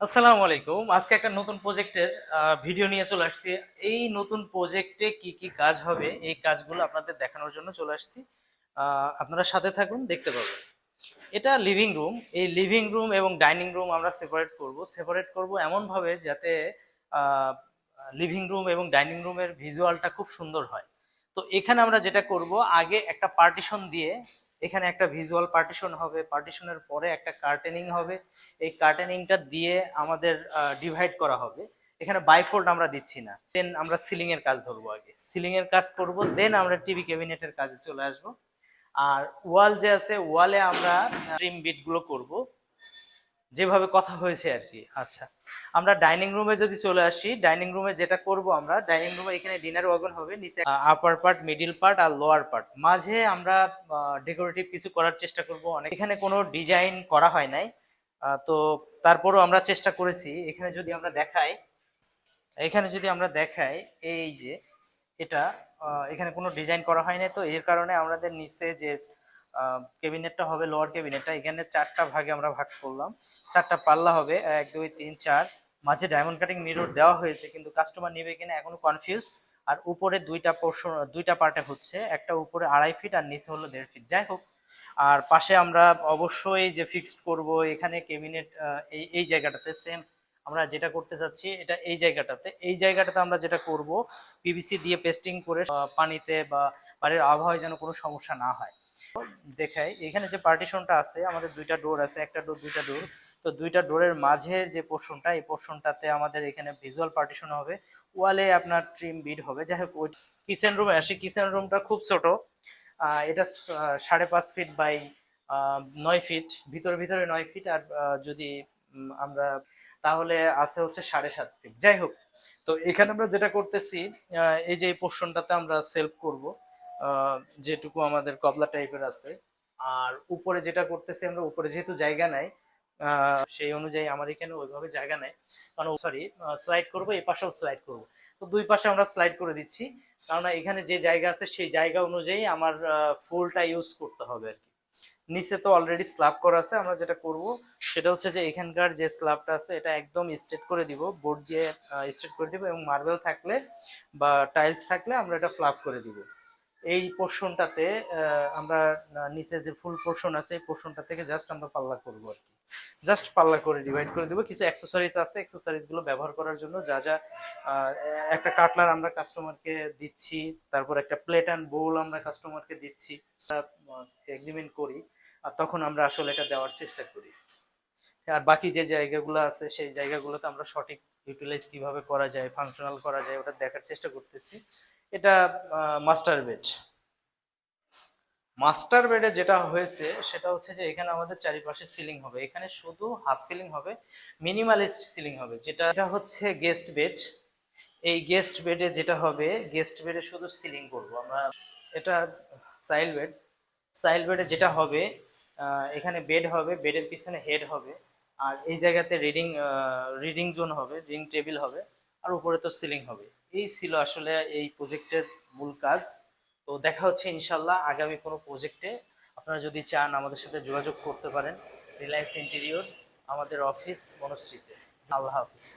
আসসালামু আলাইকুম। আজকে একটা নতুন প্রজেক্টের ভিডিও নিয়ে চলে আসছি। এই নতুন প্রজেক্টে কি কি কাজ হবে এই কাজগুলো আপনাদের দেখানোর জন্য চলে আসছি। আপনারা সাথে থাকুন, দেখতে পাবেন। এটা লিভিং রুম। এই লিভিং রুম এবং ডাইনিং রুম আমরা সেপারেট করব এমন ভাবে যাতে লিভিং রুম এবং ডাইনিং রুমের ভিজুয়ালটা খুব সুন্দর হয়। তো এখানে আমরা যেটা করব, আগে একটা পার্টিশন দিয়ে এখানে একটা ভিজুয়াল পার্টিশন হবে, পার্টিশনের পরে একটা কার্টেনিং হবে। এই কার্টেনিংটা দিয়ে আমাদের ডিভাইড করা হবে। এখানে বাইফোল্ড আমরা দিচ্ছি না। দেন আমরা সিলিং এর কাজ ধরবো, আগে সিলিং এর কাজ করব, দেন আমরা টিভি ক্যাবিনেটের কাজে চলে আসব। আর ওয়াল যে আছে, ওয়ালে আমরা ট্রিম বিট গুলো করব যেভাবে কথা হয়েছে আর কি। আচ্ছা, আমরা ডাইনিং রুমে যদি চলে আসি, ডাইনিং রুমে যেটা করব, আমরা ডাইনিং রুমে এখানে ডিনার ওয়াগন হবে, নিচে আপার পার্ট, মিডিল পার্ট আর লোয়ার পার্ট, মাঝে আমরা ডেকোরেটিভ কিছু করার চেষ্টা করব। অনেক এখানে কোনো ডিজাইন করা হয় নাই, তো তারপরও আমরা চেষ্টা করেছি। এখানে যদি আমরা দেখাই এই যে এটা, এখানে কোনো ডিজাইন করা হয় না, তো এর কারণে আমাদের নিচে যে ক্যাবিনেটটা হবে, লোয়ার ক্যাবিনেটটা, এখানে চারটা ভাগে আমরা ভাগ করলাম। চারটা পাল্লা হবে, 1 2 3 4। মাঝে ডায়মন্ড কাটিং মিরর দেওয়া হয়েছে, কিন্তু কাস্টমার নেবে কিনা এখনো কনফিউজ। আর উপরে দুইটা পোর্শন, দুইটা পার্টে হচ্ছে, একটা উপরে 2.5 ফিট আর নিচে হলো 1.5 ফিট, যাই হোক। আর পাশে আমরা অবশ্যই যে ফিক্সড করব এখানে ক্যাবিনেট, এই এই জায়গাটাতে সেম আমরা যেটা করতে চাচ্ছি, এটা এই জায়গাটাতে আমরা যেটা করব, পিভিসি দিয়ে পেস্টিং করে পানিতে বা বাড়ির আবহাওয়ায় যেন কোনো সমস্যা না হয়। দেখাই, এখানে যে পার্টিশনটা আছে, আমাদের দুইটা ডোর আছে, একটা ডোর, দুইটা ডোর। তো দুইটা ডোরের মাঝের যে পোর্শনটা, এই পোর্শনটাতে আমাদের এখানে ভিজুয়াল পার্টিশন হবে। ওয়ালে আপনার ট্রিম বিড হবে। যাই হোক, ওই কিচেন রুমে আসি। কিচেন রুমটা খুব ছোট, এটা 5.5 ফিট বাই 9 ফিট, ভিতরে ভিতরে 9 ফিট। আর যদি আমরা তাহলে আছে হচ্ছে 7.5 ফিট, যাই হোক। তো এখানে আমরা যেটা করতেছি, এই যে এই পোর্শনটাতে আমরা সেলফ করব, যেটুকু আমাদের কবলা টাইপের আছে। আর উপরে যেটা করতেছি আমরা, উপরে যেহেতু জায়গা নাই, সেই অনুযায়ী আমার এখানে ওইভাবে জায়গা নাই, কারণ সরি, স্লাইড করব, এই পাশেও স্লাইড করব। তো দুই পাশে আমরা স্লাইড করে দিচ্ছি, কারণ এখানে যে জায়গা আছে সেই জায়গা অনুযায়ী আমার ফুলটা ইউজ করতে হবে আর কি। নিচে তো অলরেডি স্ল্যাব করা আছে, আমরা যেটা করব সেটা হচ্ছে যে এখানকার যে স্ল্যাবটা আছে এটা একদম স্ট্রেট করে দিব, বোর্ড দিয়ে স্ট্রেট করে দিব, এবং মার্বেল থাকলে বা টাইলস থাকলে আমরা এটা ফ্ল্যাপ করে দিব। এই পোর্শনটাতে আমরা নিচে যে ফুল পোর্শন আছে এই পোর্শনটা থেকে জাস্ট আমরা পাল্লা করব আর কি। জাস্ট পাল্লা করে ডিভাইড করে দেবো। কিছু অ্যাক্সেসরিজ আছে, অ্যাক্সেসরিজ গুলো ব্যবহার করার জন্য যা যা, একটা কাটলার আমরা কাস্টমারকে দিচ্ছি, তারপর একটা প্লেট অ্যান্ড বোল আমরা কাস্টমারকে দিচ্ছি, এগ্রিমেন্ট করি, আর তখন আমরা আসলে এটা দেওয়ার চেষ্টা করি। আর বাকি যে জায়গাগুলো আছে সেই জায়গাগুলোতে আমরা সঠিক ইউটিলাইজ কিভাবে করা যায়, ফাংশনাল করা যায়, ওটা দেখার চেষ্টা করতেছি। এটা মাস্টার বেড। মাস্টার বেডে যেটা হয়েছে সেটা হচ্ছে যে এখানে আমাদের চারিপাশে সিলিং হবে, এখানে শুধু হাফ সিলিং হবে, মিনিমালিস্ট সিলিং হবে। যেটা এটা হচ্ছে গেস্ট বেড। এই গেস্ট বেডে যেটা হবে, গেস্ট বেডে শুধু সিলিং করব আমরা। এটা সাইল বেড। সাইল বেডে যেটা হবে, এখানে বেড হবে, বেডের পিছনে হেড হবে, আর এই জায়গাতে রিডিং রিডিং জোন হবে, রিডিং টেবিল হবে, আর উপরে তো সিলিং হবে। এই ছিল আসলে এই প্রজেক্টের মূল কাজ। তো দেখা হচ্ছে ইনশাল্লাহ আগামী কোনো প্রজেক্টে। আপনারা যদি চান আমাদের সাথে যোগাযোগ করতে পারেন। রিলায়েন্স ইন্টেরিয়র, আমাদের অফিস বনশ্রীতে। আল্লাহ হাফিজ।